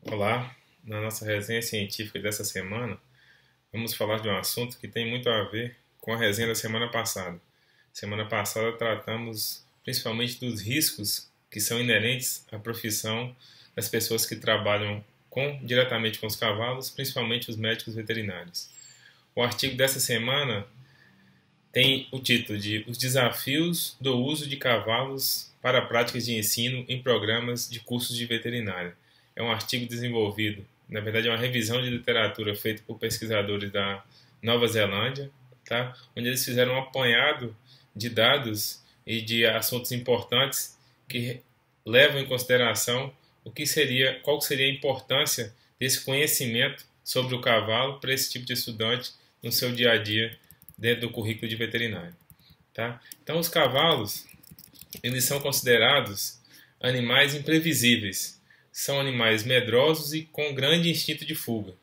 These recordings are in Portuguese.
Olá, na nossa resenha científica dessa semana, vamos falar de um assunto que tem muito a ver com a resenha da semana passada. Semana passada tratamos principalmente dos riscos que são inerentes à profissão das pessoas que trabalham diretamente com os cavalos, principalmente os médicos veterinários. O artigo dessa semana tem o título de Os desafios do uso de cavalos para práticas de ensino em programas de cursos de veterinária. É um artigo desenvolvido, na verdade é uma revisão de literatura feita por pesquisadores da Nova Zelândia, tá? Onde eles fizeram um apanhado de dados e de assuntos importantes que levam em consideração qual seria a importância desse conhecimento sobre o cavalo para esse tipo de estudante no seu dia a dia dentro do currículo de veterinário, tá? Então os cavalos, eles são considerados animais imprevisíveis. São animais medrosos e com grande instinto de fuga.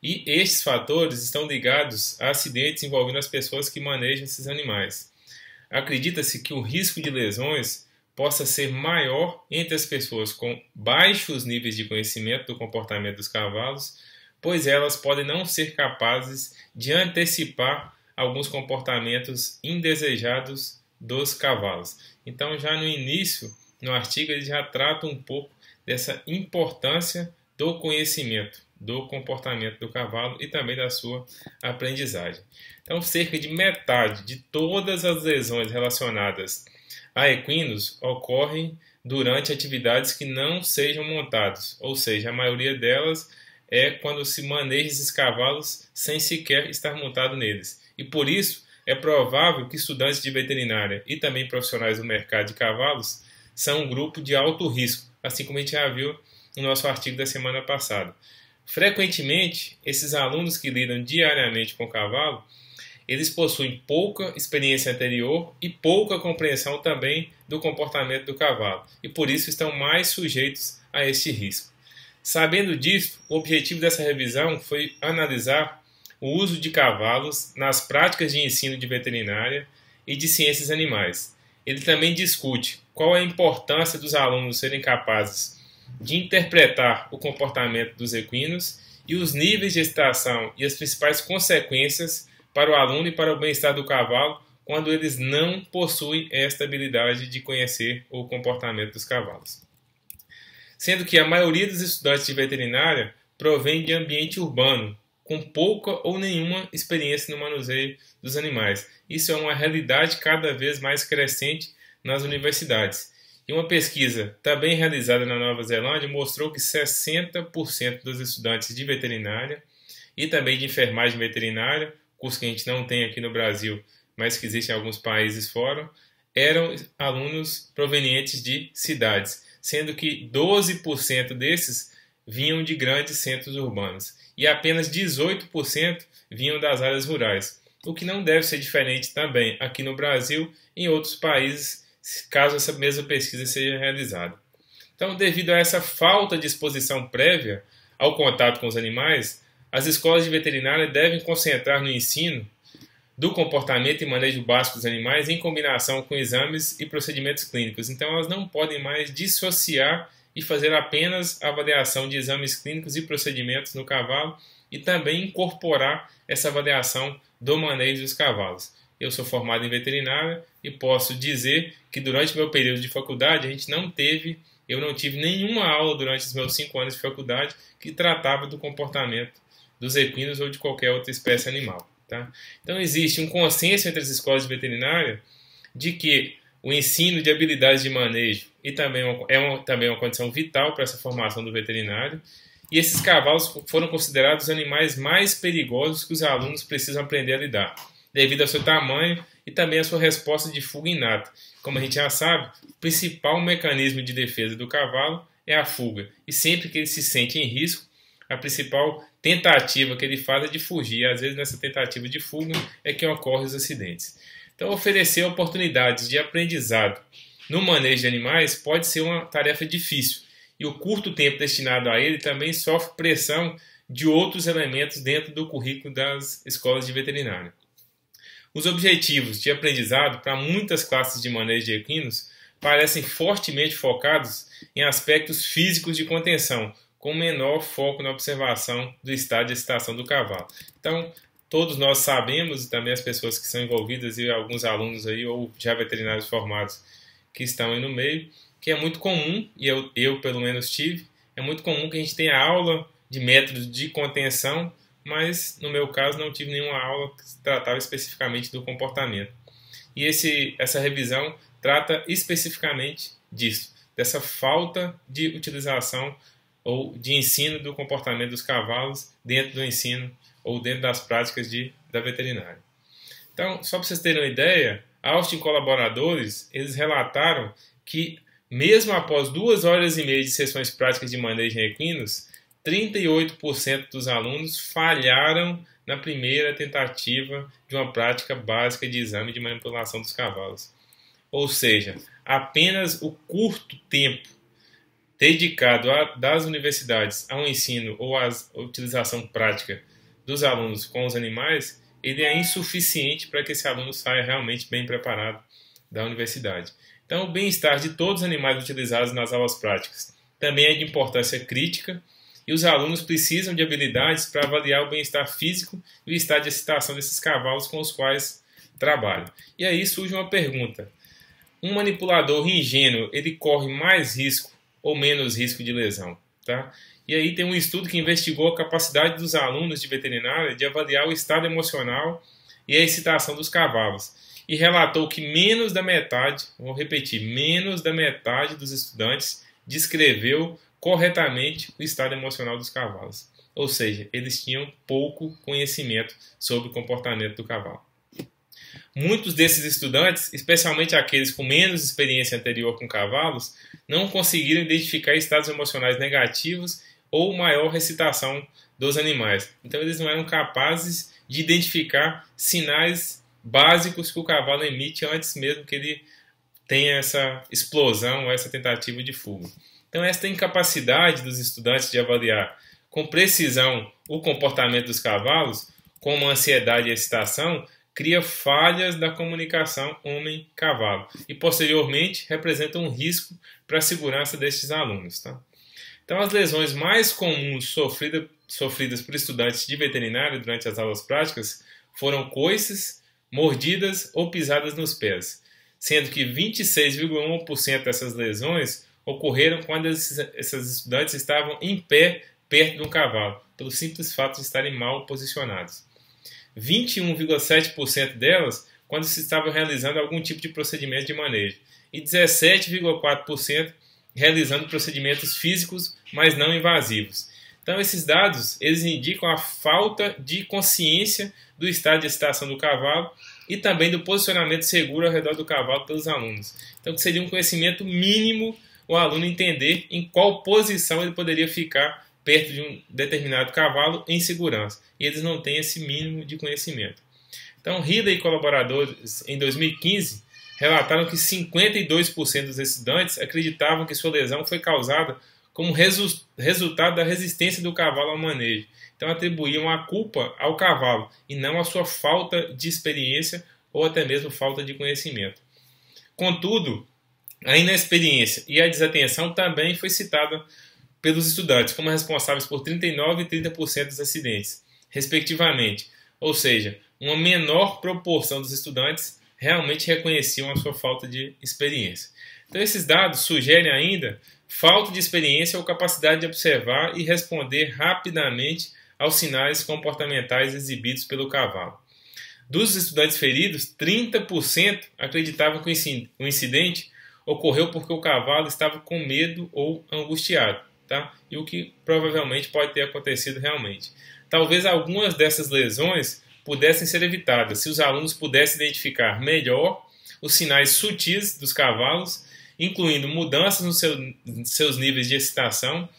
E estes fatores estão ligados a acidentes envolvendo as pessoas que manejam esses animais. Acredita-se que o risco de lesões possa ser maior entre as pessoas com baixos níveis de conhecimento do comportamento dos cavalos, pois elas podem não ser capazes de antecipar alguns comportamentos indesejados dos cavalos. Então, já no início, no artigo, ele já trata um pouco dessa importância do conhecimento do comportamento do cavalo e também da sua aprendizagem. Então, cerca de metade de todas as lesões relacionadas a equinos ocorrem durante atividades que não sejam montados, ou seja, a maioria delas é quando se maneja esses cavalos sem sequer estar montado neles. E por isso é provável que estudantes de veterinária e também profissionais do mercado de cavalos são um grupo de alto risco, assim como a gente já viu no nosso artigo da semana passada. Frequentemente, esses alunos que lidam diariamente com o cavalo, eles possuem pouca experiência anterior e pouca compreensão também do comportamento do cavalo, e por isso estão mais sujeitos a este risco. Sabendo disso, o objetivo dessa revisão foi analisar o uso de cavalos nas práticas de ensino de veterinária e de ciências animais. Ele também discute qual é a importância dos alunos serem capazes de interpretar o comportamento dos equinos e os níveis de excitação e as principais consequências para o aluno e para o bem-estar do cavalo quando eles não possuem esta habilidade de conhecer o comportamento dos cavalos. Sendo que a maioria dos estudantes de veterinária provém de ambiente urbano, com pouca ou nenhuma experiência no manuseio dos animais. Isso é uma realidade cada vez mais crescente nas universidades. E uma pesquisa também realizada na Nova Zelândia mostrou que 60% dos estudantes de veterinária e também de enfermagem veterinária, curso que a gente não tem aqui no Brasil, mas que existe em alguns países fora, eram alunos provenientes de cidades, sendo que 12% desses vinham de grandes centros urbanos e apenas 18% vinham das áreas rurais, o que não deve ser diferente também aqui no Brasil e em outros países, caso essa mesma pesquisa seja realizada. Então, devido a essa falta de exposição prévia ao contato com os animais, as escolas de veterinária devem concentrar no ensino do comportamento e manejo básico dos animais em combinação com exames e procedimentos clínicos. Então, elas não podem mais dissociar e fazer apenas a avaliação de exames clínicos e procedimentos no cavalo e também incorporar essa avaliação do manejo dos cavalos. Eu sou formado em veterinária e posso dizer que durante meu período de faculdade eu não tive nenhuma aula durante os meus 5 anos de faculdade que tratava do comportamento dos equinos ou de qualquer outra espécie animal. Tá? Então existe um consenso entre as escolas de veterinária de que o ensino de habilidades de manejo e também também uma condição vital para essa formação do veterinário. E esses cavalos foram considerados os animais mais perigosos que os alunos precisam aprender a lidar, devido ao seu tamanho e também à sua resposta de fuga inata. Como a gente já sabe, o principal mecanismo de defesa do cavalo é a fuga. E sempre que ele se sente em risco, a principal tentativa que ele faz é de fugir. E às vezes nessa tentativa de fuga é que ocorrem os acidentes. Então, oferecer oportunidades de aprendizado no manejo de animais pode ser uma tarefa difícil. E o curto tempo destinado a ele também sofre pressão de outros elementos dentro do currículo das escolas de veterinária. Os objetivos de aprendizado para muitas classes de manejo de equinos parecem fortemente focados em aspectos físicos de contenção, com menor foco na observação do estado de excitação do cavalo. Então, todos nós sabemos, e também as pessoas que são envolvidas e alguns alunos aí, ou já veterinários formados que estão aí no meio, que é muito comum, e eu pelo menos tive, é muito comum que a gente tenha aula de métodos de contenção, mas no meu caso não tive nenhuma aula que tratava especificamente do comportamento. E essa revisão trata especificamente disso, dessa falta de utilização ou de ensino do comportamento dos cavalos dentro do ensino ou dentro das práticas da veterinária. Então, só para vocês terem uma ideia, Austin e colaboradores, eles relataram que mesmo após 2 horas e meia de sessões práticas de manejo em equinos, 38% dos alunos falharam na primeira tentativa de uma prática básica de exame de manipulação dos cavalos. Ou seja, apenas o curto tempo dedicado das universidades ao ensino ou à utilização prática dos alunos com os animais, ele é insuficiente para que esse aluno saia realmente bem preparado da universidade. Então, o bem-estar de todos os animais utilizados nas aulas práticas também é de importância crítica e os alunos precisam de habilidades para avaliar o bem-estar físico e o estado de excitação desses cavalos com os quais trabalham. E aí surge uma pergunta. Um manipulador ingênuo, ele corre mais risco ou menos risco de lesão? Tá? E aí tem um estudo que investigou a capacidade dos alunos de veterinária de avaliar o estado emocional e a excitação dos cavalos. E relatou que menos da metade, vou repetir, menos da metade dos estudantes descreveu corretamente o estado emocional dos cavalos. Ou seja, eles tinham pouco conhecimento sobre o comportamento do cavalo. Muitos desses estudantes, especialmente aqueles com menos experiência anterior com cavalos, não conseguiram identificar estados emocionais negativos ou maior excitação dos animais. Então eles não eram capazes de identificar sinais básicos que o cavalo emite antes mesmo que ele tenha essa explosão ou essa tentativa de fuga. Então esta incapacidade dos estudantes de avaliar com precisão o comportamento dos cavalos, como a ansiedade e a excitação, cria falhas da comunicação homem-cavalo e posteriormente representa um risco para a segurança destes alunos. Tá? Então as lesões mais comuns sofridas por estudantes de veterinária durante as aulas práticas foram coices, mordidas ou pisadas nos pés, sendo que 26,1% dessas lesões ocorreram quando esses estudantes estavam em pé perto de um cavalo, pelo simples fato de estarem mal posicionados. 21,7% delas quando se estava realizando algum tipo de procedimento de manejo e 17,4% realizando procedimentos físicos, mas não invasivos. Então esses dados eles indicam a falta de consciência do estado de excitação do cavalo e também do posicionamento seguro ao redor do cavalo pelos alunos. Então que seria um conhecimento mínimo o aluno entender em qual posição ele poderia ficar perto de um determinado cavalo em segurança. E eles não têm esse mínimo de conhecimento. Então, Rida e colaboradores, em 2015, relataram que 52% dos estudantes acreditavam que sua lesão foi causada como resultado da resistência do cavalo ao manejo. Então, atribuíam a culpa ao cavalo e não à sua falta de experiência ou até mesmo falta de conhecimento. Contudo, a inexperiência e a desatenção também foi citada pelos estudantes como responsáveis por 39% e 30% dos acidentes, respectivamente. Ou seja, uma menor proporção dos estudantes realmente reconheciam a sua falta de experiência. Então, esses dados sugerem ainda falta de experiência ou capacidade de observar e responder rapidamente aos sinais comportamentais exibidos pelo cavalo. Dos estudantes feridos, 30% acreditavam que o incidente ocorreu porque o cavalo estava com medo ou angustiado, tá? E o que provavelmente pode ter acontecido realmente. Talvez algumas dessas lesões pudessem ser evitadas se os alunos pudessem identificar melhor os sinais sutis dos cavalos, incluindo mudanças nos seus níveis de excitação,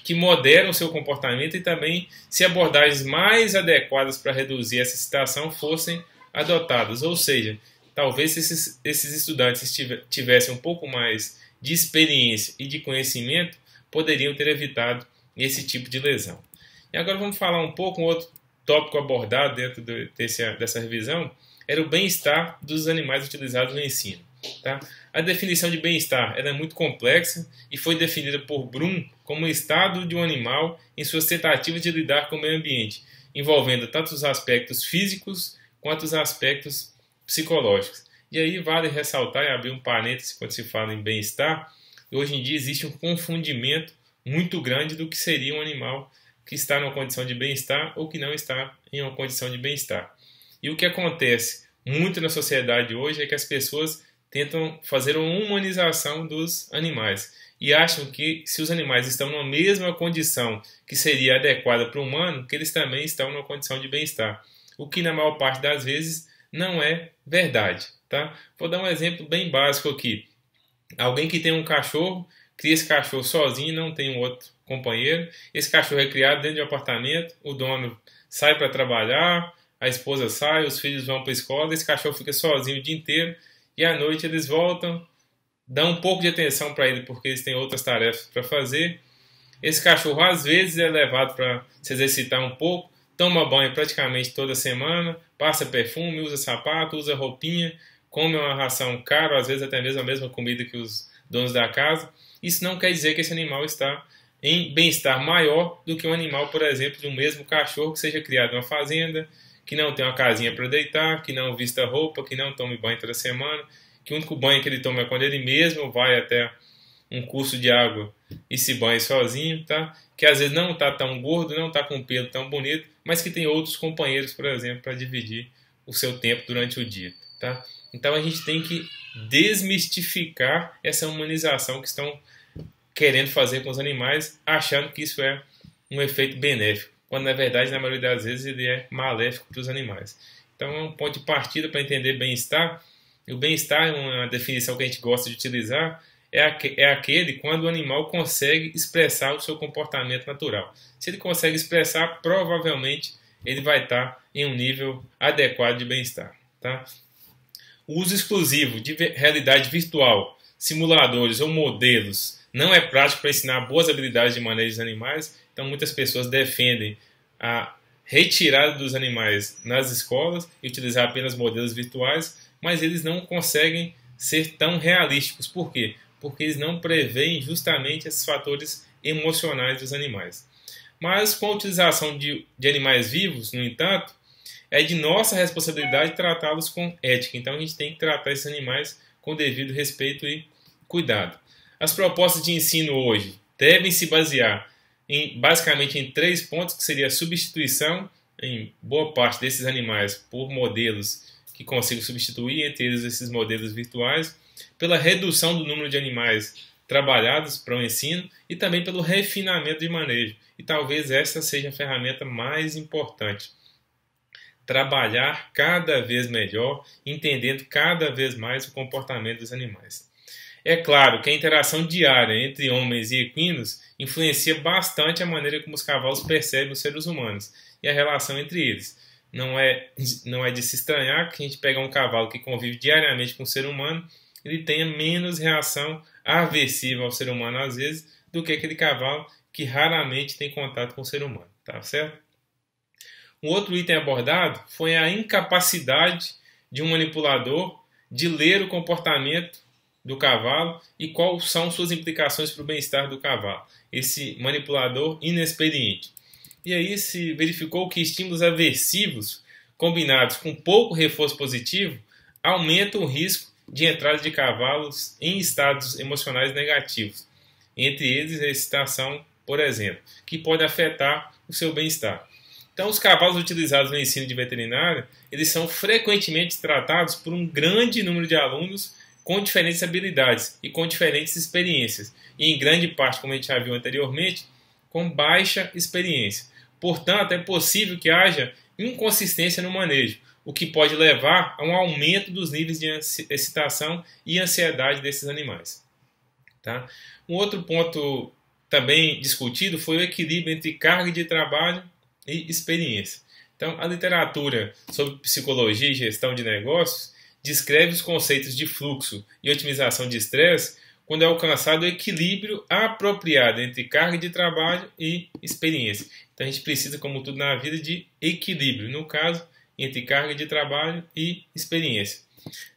que moderam seu comportamento e também se abordagens mais adequadas para reduzir essa excitação fossem adotadas. Ou seja, talvez se esses estudantes tivessem um pouco mais de experiência e de conhecimento, poderiam ter evitado esse tipo de lesão. E agora vamos falar um pouco, um outro tópico abordado dentro dessa revisão, era o bem-estar dos animais utilizados no ensino. Tá? A definição de bem-estar é muito complexa e foi definida por Brum como o estado de um animal em suas tentativas de lidar com o meio ambiente, envolvendo tanto os aspectos físicos quanto os aspectos psicológicos. E aí vale ressaltar e abrir um parêntese quando se fala em bem-estar. Hoje em dia existe um confundimento muito grande do que seria um animal que está numa condição de bem-estar ou que não está em uma condição de bem-estar. E o que acontece muito na sociedade hoje é que as pessoas tentam fazer uma humanização dos animais e acham que se os animais estão numa mesma condição que seria adequada para o humano, que eles também estão numa condição de bem-estar, o que na maior parte das vezes não é verdade, tá? Vou dar um exemplo bem básico aqui. Alguém que tem um cachorro, cria esse cachorro sozinho, não tem um outro companheiro, esse cachorro é criado dentro de um apartamento, o dono sai para trabalhar, a esposa sai, os filhos vão para a escola, esse cachorro fica sozinho o dia inteiro e à noite eles voltam, dão um pouco de atenção para ele porque eles têm outras tarefas para fazer. Esse cachorro às vezes é levado para se exercitar um pouco, toma banho praticamente toda semana, passa perfume, usa sapato, usa roupinha, come uma ração cara, às vezes até mesmo a mesma comida que os donos da casa. Isso não quer dizer que esse animal está em bem-estar maior do que um animal, por exemplo, de um mesmo cachorro que seja criado em uma fazenda, que não tem uma casinha para deitar, que não vista roupa, que não tome banho toda semana, que o único banho que ele toma é quando ele mesmo vai até um curso de água e se banha sozinho, tá? Que às vezes não está tão gordo, não está com um pelo tão bonito, mas que tem outros companheiros, por exemplo, para dividir o seu tempo durante o dia, tá? Então a gente tem que desmistificar essa humanização que estão querendo fazer com os animais, achando que isso é um efeito benéfico, quando na verdade, na maioria das vezes, ele é maléfico para os animais. Então é um ponto de partida para entender bem-estar. E o bem-estar, uma definição que a gente gosta de utilizar, é aquele quando o animal consegue expressar o seu comportamento natural. Se ele consegue expressar, provavelmente ele vai estar em um nível adequado de bem-estar, tá? O uso exclusivo de realidade virtual, simuladores ou modelos não é prático para ensinar boas habilidades de manejo dos animais, então muitas pessoas defendem a retirada dos animais nas escolas e utilizar apenas modelos virtuais, mas eles não conseguem ser tão realísticos. Por quê? Porque eles não preveem justamente esses fatores emocionais dos animais. Mas com a utilização de animais vivos, no entanto, é de nossa responsabilidade tratá-los com ética. Então a gente tem que tratar esses animais com devido respeito e cuidado. As propostas de ensino hoje devem se basear basicamente em 3 pontos, que seria a substituição em boa parte desses animais por modelos que consigam substituir, entre eles esses modelos virtuais, pela redução do número de animais trabalhados para o ensino e também pelo refinamento de manejo. E talvez essa seja a ferramenta mais importante. Trabalhar cada vez melhor, entendendo cada vez mais o comportamento dos animais. É claro que a interação diária entre homens e equinos influencia bastante a maneira como os cavalos percebem os seres humanos e a relação entre eles. Não é de se estranhar que a gente pega um cavalo que convive diariamente com o ser humano, ele tenha menos reação aversiva ao ser humano às vezes do que aquele cavalo que raramente tem contato com o ser humano, tá certo? Um outro item abordado foi a incapacidade de um manipulador de ler o comportamento do cavalo e quais são suas implicações para o bem-estar do cavalo. Esse manipulador inexperiente. E aí se verificou que estímulos aversivos combinados com pouco reforço positivo aumentam o risco de entrada de cavalos em estados emocionais negativos. Entre eles a excitação, por exemplo, que pode afetar o seu bem-estar. Então, os cavalos utilizados no ensino de veterinária, eles são frequentemente tratados por um grande número de alunos com diferentes habilidades e com diferentes experiências. E, em grande parte, como a gente já viu anteriormente, com baixa experiência. Portanto, é possível que haja inconsistência no manejo, o que pode levar a um aumento dos níveis de excitação e ansiedade desses animais. Tá? Um outro ponto também discutido foi o equilíbrio entre carga de trabalho e experiência. Então, a literatura sobre psicologia e gestão de negócios descreve os conceitos de fluxo e otimização de estresse quando é alcançado o equilíbrio apropriado entre carga de trabalho e experiência. Então, a gente precisa, como tudo na vida, de equilíbrio, no caso, entre carga de trabalho e experiência.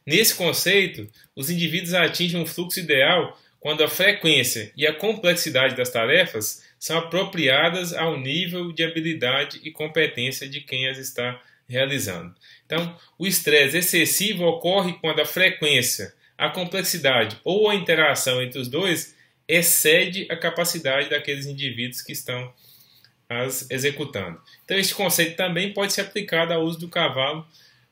Nesse conceito, os indivíduos atingem um fluxo ideal quando a frequência e a complexidade das tarefas são apropriadas ao nível de habilidade e competência de quem as está realizando. Então, o estresse excessivo ocorre quando a frequência, a complexidade ou a interação entre os dois excede a capacidade daqueles indivíduos que estão as executando. Então, este conceito também pode ser aplicado ao uso do cavalo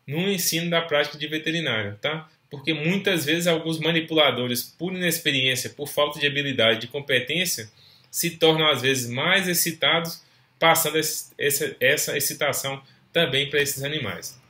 no ensino da prática de veterinária, tá? Porque muitas vezes alguns manipuladores, por inexperiência, por falta de habilidade, de competência, se tornam às vezes mais excitados, passando essa excitação também para esses animais.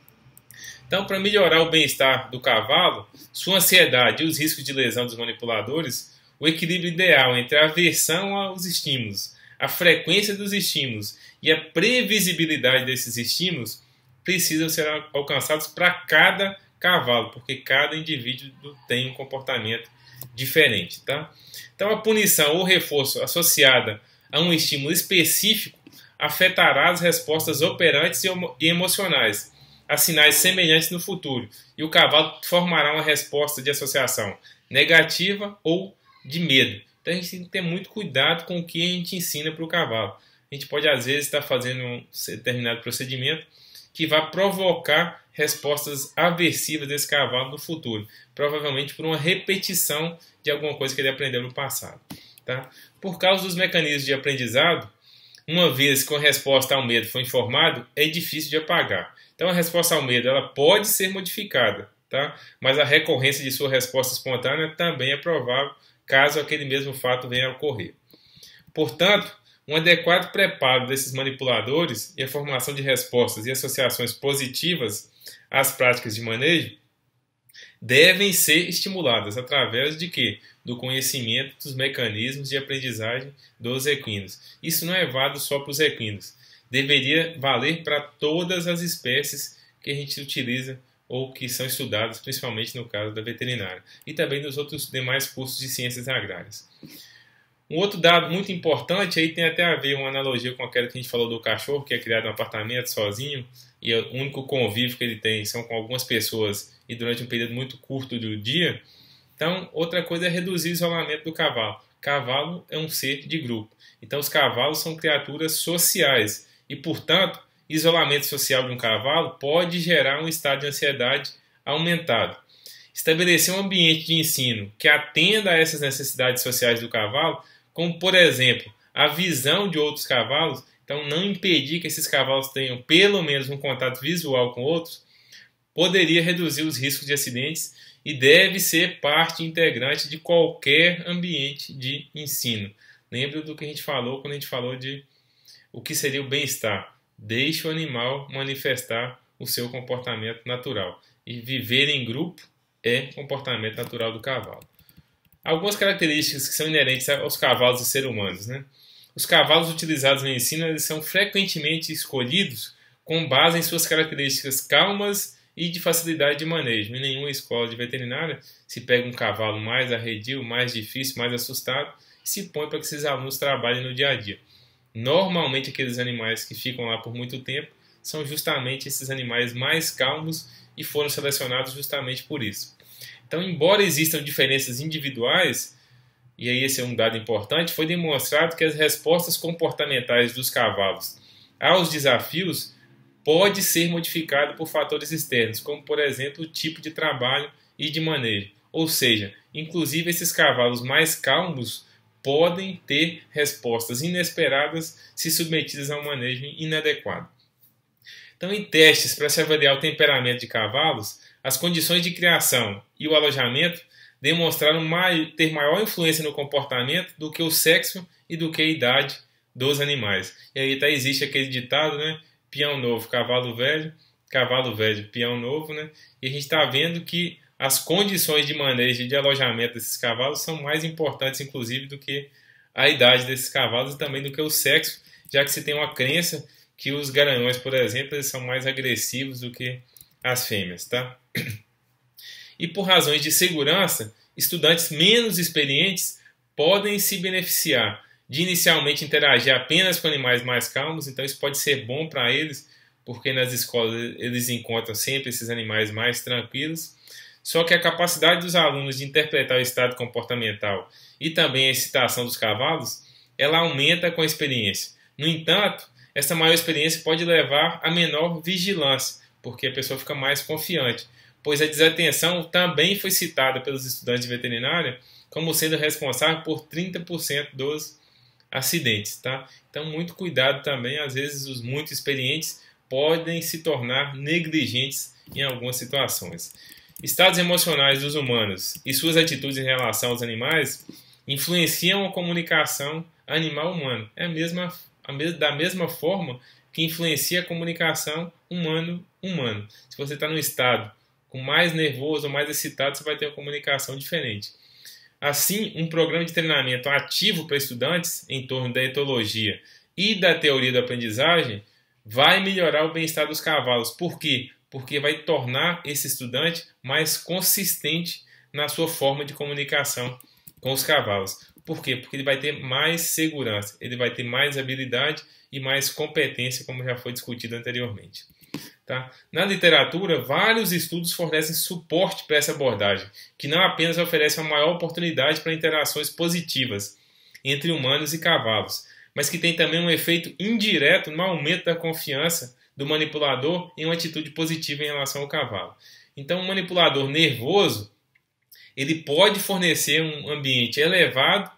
Então, para melhorar o bem-estar do cavalo, sua ansiedade e os riscos de lesão dos manipuladores, o equilíbrio ideal entre a aversão aos estímulos, a frequência dos estímulos e a previsibilidade desses estímulos precisam ser alcançados para cada cavalo, porque cada indivíduo tem um comportamento diferente, tá? Então, a punição ou reforço associada a um estímulo específico afetará as respostas operantes e emocionais a sinais semelhantes no futuro, e o cavalo formará uma resposta de associação negativa ou de medo. Então, a gente tem que ter muito cuidado com o que a gente ensina para o cavalo. A gente pode, às vezes, estar fazendo um determinado procedimento que vai provocar respostas aversivas desse cavalo no futuro, provavelmente por uma repetição de alguma coisa que ele aprendeu no passado. Tá? Por causa dos mecanismos de aprendizado, uma vez que a resposta ao medo foi informado, é difícil de apagar. Então, a resposta ao medo ela pode ser modificada, tá? Mas a recorrência de sua resposta espontânea também é provável, caso aquele mesmo fato venha a ocorrer. Portanto, um adequado preparo desses manipuladores e a formação de respostas e associações positivas às práticas de manejo devem ser estimuladas através de quê? Do conhecimento dos mecanismos de aprendizagem dos equinos. Isso não é válido só para os equinos. Deveria valer para todas as espécies que a gente utiliza ou que são estudadas, principalmente no caso da veterinária, e também dos outros demais cursos de ciências agrárias. Um outro dado muito importante, aí tem até a ver uma analogia com aquela que a gente falou do cachorro, que é criado no apartamento sozinho, e o único convívio que ele tem são com algumas pessoas e durante um período muito curto do dia. Então, outra coisa é reduzir o isolamento do cavalo. Cavalo é um ser de grupo. Então, os cavalos são criaturas sociais e, portanto, isolamento social de um cavalo pode gerar um estado de ansiedade aumentado. Estabelecer um ambiente de ensino que atenda a essas necessidades sociais do cavalo, como, por exemplo, a visão de outros cavalos, então não impedir que esses cavalos tenham pelo menos um contato visual com outros, poderia reduzir os riscos de acidentes e deve ser parte integrante de qualquer ambiente de ensino. Lembra do que a gente falou quando a gente falou de o que seria o bem-estar. Deixe o animal manifestar o seu comportamento natural. E viver em grupo é comportamento natural do cavalo. Algumas características que são inerentes aos cavalos e seres humanos, né? Os cavalos utilizados no ensino eles são frequentemente escolhidos com base em suas características calmas e de facilidade de manejo. Em nenhuma escola de veterinária se pega um cavalo mais arredio, mais difícil, mais assustado e se põe para que esses alunos trabalhem no dia a dia. Normalmente aqueles animais que ficam lá por muito tempo são justamente esses animais mais calmos e foram selecionados justamente por isso. Então, embora existam diferenças individuais, e aí esse é um dado importante, foi demonstrado que as respostas comportamentais dos cavalos aos desafios pode ser modificado por fatores externos, como por exemplo o tipo de trabalho e de manejo. Ou seja, inclusive esses cavalos mais calmos podem ter respostas inesperadas se submetidas a um manejo inadequado. Então, em testes para se avaliar o temperamento de cavalos, as condições de criação e o alojamento demonstraram ter maior influência no comportamento do que o sexo e do que a idade dos animais. E aí existe aquele ditado, né? Peão novo, cavalo velho, peão novo, né? E a gente está vendo que as condições de manejo e de alojamento desses cavalos são mais importantes, inclusive, do que a idade desses cavalos e também do que o sexo, já que se tem uma crença que os garanhões, por exemplo, eles são mais agressivos do que as fêmeas, tá? E por razões de segurança, estudantes menos experientes podem se beneficiar de inicialmente interagir apenas com animais mais calmos, então isso pode ser bom para eles, porque nas escolas eles encontram sempre esses animais mais tranquilos. Só que a capacidade dos alunos de interpretar o estado comportamental e também a excitação dos cavalos, ela aumenta com a experiência. No entanto, essa maior experiência pode levar a menor vigilância, porque a pessoa fica mais confiante, pois a desatenção também foi citada pelos estudantes de veterinária como sendo responsável por 30% dos acidentes, tá? Então, muito cuidado também, às vezes os muito experientes podem se tornar negligentes em algumas situações. Estados emocionais dos humanos e suas atitudes em relação aos animais influenciam a comunicação animal-humano. Da mesma forma que influencia a comunicação humano-humano. Se você está no estado com mais nervoso ou mais excitado, você vai ter uma comunicação diferente. Assim, um programa de treinamento ativo para estudantes em torno da etologia e da teoria da aprendizagem vai melhorar o bem-estar dos cavalos. Por quê? Porque vai tornar esse estudante mais consistente na sua forma de comunicação com os cavalos. Por quê? Porque ele vai ter mais segurança, ele vai ter mais habilidade e mais competência, como já foi discutido anteriormente. Tá? Na literatura, vários estudos fornecem suporte para essa abordagem, que não apenas oferece uma maior oportunidade para interações positivas entre humanos e cavalos, mas que tem também um efeito indireto no aumento da confiança do manipulador em uma atitude positiva em relação ao cavalo. Então, um manipulador nervoso, ele pode fornecer um ambiente elevado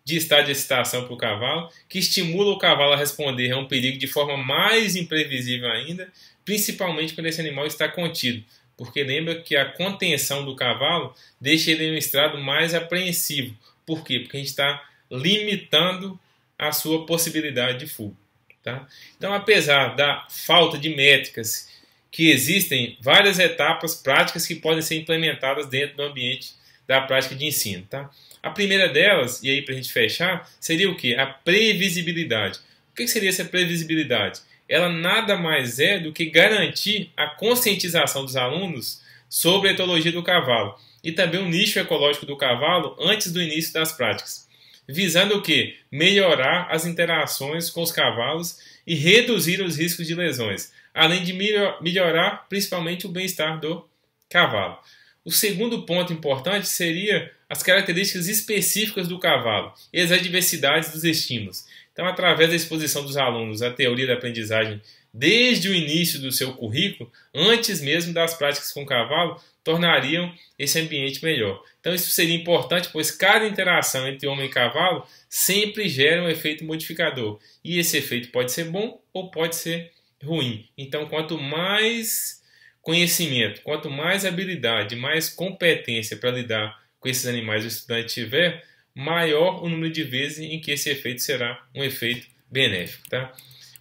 de estado de excitação para o cavalo, que estimula o cavalo a responder a um perigo de forma mais imprevisível ainda, principalmente quando esse animal está contido, porque lembra que a contenção do cavalo deixa ele em um estado mais apreensivo. Por quê? Porque a gente está limitando a sua possibilidade de fuga. Tá? Então, apesar da falta de métricas, que existem várias etapas práticas que podem ser implementadas dentro do ambiente da prática de ensino. Tá? A primeira delas, e aí para a gente fechar, seria o quê? A previsibilidade. O que seria essa previsibilidade? Ela nada mais é do que garantir a conscientização dos alunos sobre a etologia do cavalo e também o nicho ecológico do cavalo antes do início das práticas, visando o quê? Melhorar as interações com os cavalos e reduzir os riscos de lesões, além de melhorar principalmente o bem-estar do cavalo. O segundo ponto importante seria as características específicas do cavalo e as adversidades dos estímulos. Então, através da exposição dos alunos à teoria da aprendizagem desde o início do seu currículo, antes mesmo das práticas com o cavalo, tornariam esse ambiente melhor. Então, isso seria importante, pois cada interação entre homem e cavalo sempre gera um efeito modificador. E esse efeito pode ser bom ou pode ser ruim. Então, quanto mais conhecimento, quanto mais habilidade, mais competência para lidar com esses animais o estudante tiver, maior o número de vezes em que esse efeito será um efeito benéfico. Tá?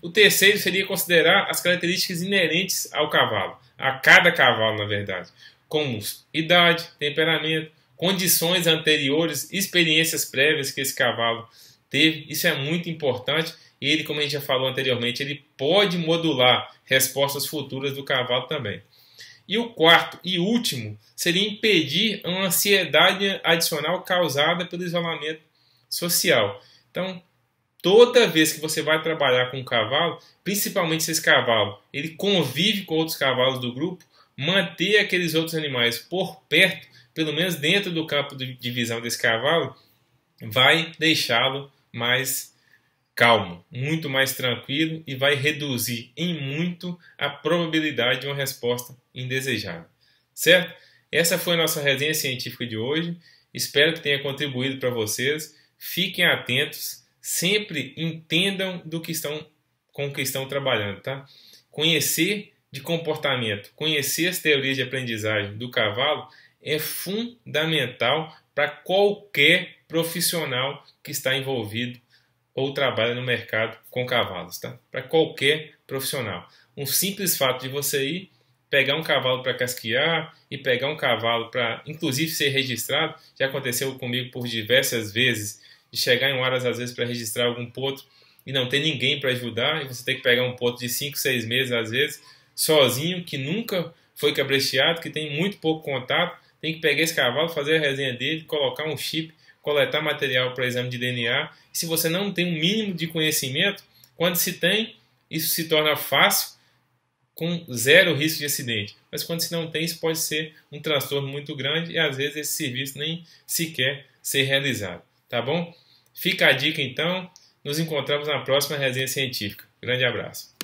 O terceiro seria considerar as características inerentes ao cavalo, a cada cavalo, na verdade, como idade, temperamento, condições anteriores, experiências prévias que esse cavalo teve. Isso é muito importante. Ele, como a gente já falou anteriormente, ele pode modular respostas futuras do cavalo também. E o quarto e último seria impedir uma ansiedade adicional causada pelo isolamento social. Então, toda vez que você vai trabalhar com um cavalo, principalmente se esse cavalo ele convive com outros cavalos do grupo, manter aqueles outros animais por perto, pelo menos dentro do campo de visão desse cavalo, vai deixá-lo mais calmo, muito mais tranquilo e vai reduzir em muito a probabilidade de uma resposta indesejada. Certo? Essa foi a nossa resenha científica de hoje. Espero que tenha contribuído para vocês. Fiquem atentos, sempre entendam com o que estão trabalhando. Tá? Conhecer de comportamento, conhecer as teorias de aprendizagem do cavalo é fundamental para qualquer profissional que está envolvido ou trabalha no mercado com cavalos, tá? Para qualquer profissional. Um simples fato de você ir, pegar um cavalo para casquear e pegar um cavalo para, inclusive, ser registrado, já aconteceu comigo por diversas vezes, de chegar em horas, às vezes, para registrar algum potro e não ter ninguém para ajudar, e você tem que pegar um potro de 5, 6 meses, às vezes, sozinho, que nunca foi cabresteado, que tem muito pouco contato, tem que pegar esse cavalo, fazer a resenha dele, colocar um chip, coletar material para exame de DNA. E se você não tem um mínimo de conhecimento, quando se tem, isso se torna fácil com zero risco de acidente. Mas quando se não tem, isso pode ser um transtorno muito grande e às vezes esse serviço nem sequer ser realizado. Tá bom? Fica a dica então. Nos encontramos na próxima resenha científica. Grande abraço.